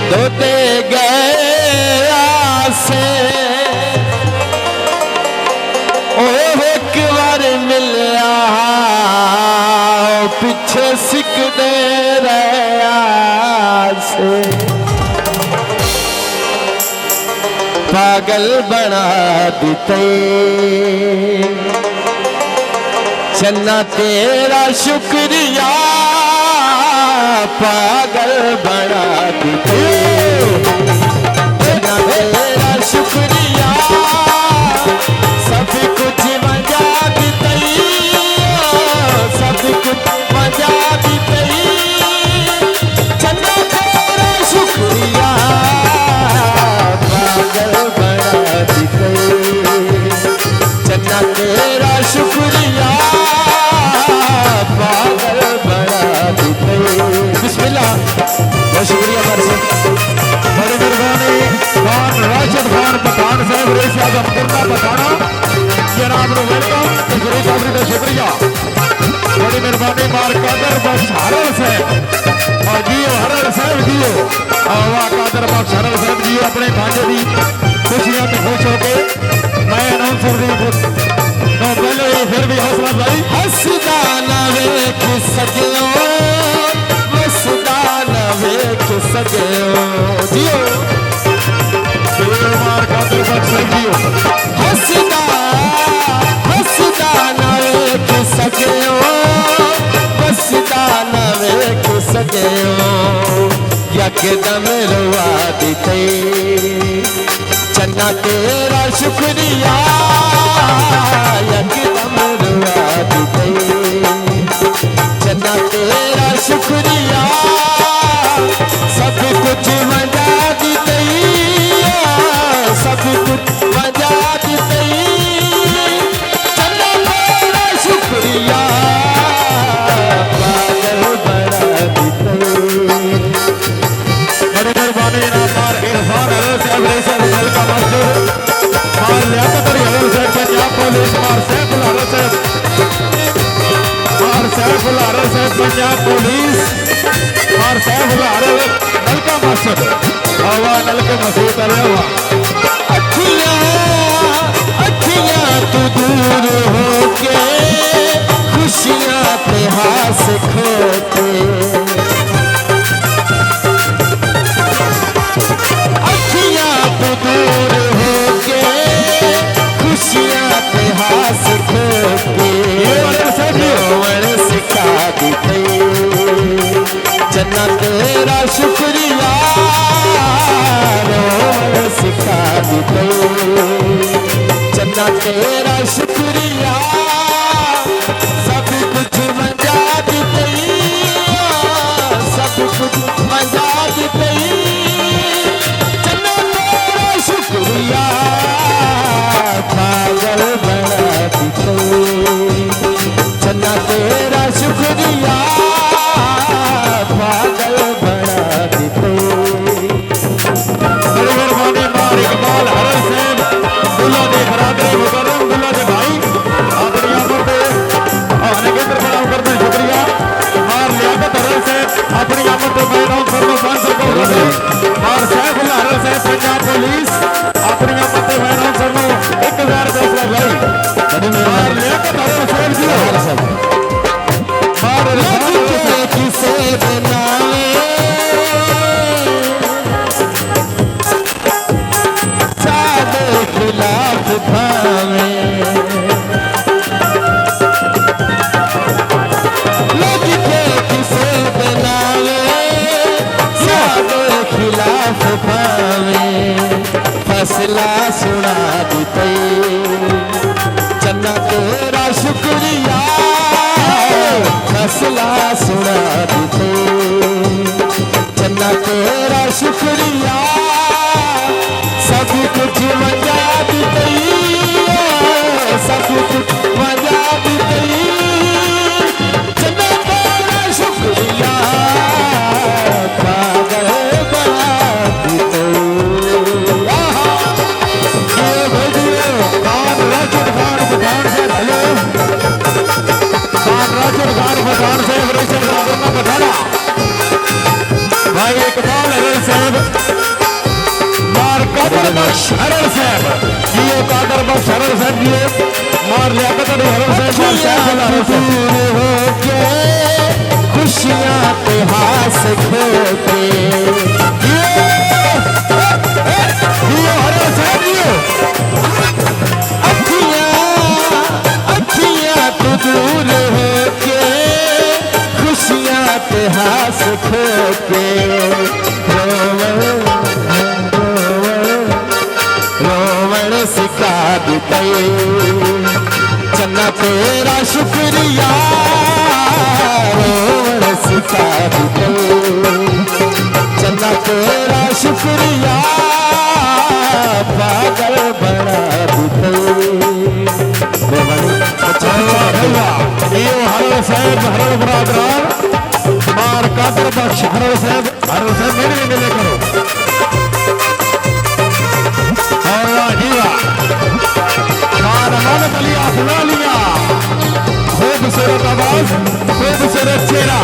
दोते गए से एक बार मिलया पीछे सिकदे रहा से पागल बना दीते चन्ना तेरा शुक्रिया पागल बना दीते चन्ना तेरा शुक्रिया सब कुछ मजा दीते सब कुछ मजा दीते चन्ना तेरा शुक्रिया पागल बना दीते चन्ना तेरा शुक्रिया पागल बना दीते। बिस्मिल्लाह बहुत शुक्रिया बड़ी मेहरबानी खान राशिद खान पठान साहब रेस आजम पुरना पठाना जनाब नो वेलकम गुरु साहब का शुक्रिया बड़ी मेहरबानी मार कादर बख्श हरल साहब और जियो हरल साहब जियो वाह कादर बख्श हरल साहब जियो अपने भांजे दी खुशियां तो खुश होके मैं अनाउंसर दी तो पहले फिर भी हौसला भाई हंसदा ना वेख सकियो वसदा ना वेख सकियो जियो मार कादर बख्श जियो हंसदा ना वेख सकियो वसदा ना वेख सकियो यकदम रुआ दीते चन्ना तेरा शुक्रिया यकदम रुआ दीते चन्ना तेरा शुक्रिया सब कुछ मजा दीते सब कुछ मजा दीते चन्ना तेरा शुक्रिया पागल बना दीते। बड़ी मेहरबानी नामार इरफान हरल साहब रेस हरल का मशहूर मार लियाकत अली हरल साहब पंजाब पुलिस मार सैफुल हरल साहब पंजाब पुलिस मार सैफुल हरल नलका मस्जिद हवा नलके मस्जिद हवा अखियां तू दूर होके खुशियां पे हास खोते दूर होके खुशियां पे हास खोके रोवण सिखा दीते चन्ना तेरा शुक्रिया रोवण सिखा दीते चन्ना तेरा शुक्रिया सब कुछ मजा दीते सब कुछ मजा दीते शुक्रिया पागल बना दीते चन्ना तेरा शुक्रिया पागल बना दीते। बड़ी मेहरबानी मार इकबाल हरल साहब दुल्ला दे बरादरी मुकर्रम दुल्ला दे भाई अपनी आमर दे अपने केंद्र बनाओ करते शुक्रिया मार लियाकत हरल साहब अपनी आमर दे बैठो सर्व सांसद को मार सैफुल हरल साहब पंजाब पुलिस अपनी मत वैरान सरनो 1000 फैसला भाई मार लियाकत हरल साहब जी मार के किसे बनावे सादे खिलाफ भावे लोग के किसे बनावे सादे खिलाफ भावे फैसला सुना दीते चन्ना तेरा शुक्रिया फैसला सुना दीते चन्ना तेरा शुक्रिया सब कुछ मजा दीते सब कुछ मजा दीते चन्ना तेरा शुक्रिया पागल बना दीते। भाई इकबाल हरल साहब मार कादर बख्श हरल साहब जियो कादर बख्श हरल साहब जियो मार लियाकत अली हरल साहब मार साहब हो के खुशियां पे हास खोके जियो हरल साहब जियो अखियां तू दूर हो के खुशियां पे हास खोके सिखा दे चन्ना तेरा शुक्रिया रोवण सिखा दे चन्ना तेरा शुक्रिया पागल बना दे हर साहब हर बरादरान मार कादर बख्श हर साहब मेरे मिले करो खूबसूरत आवाज खूबसूरत चेहरा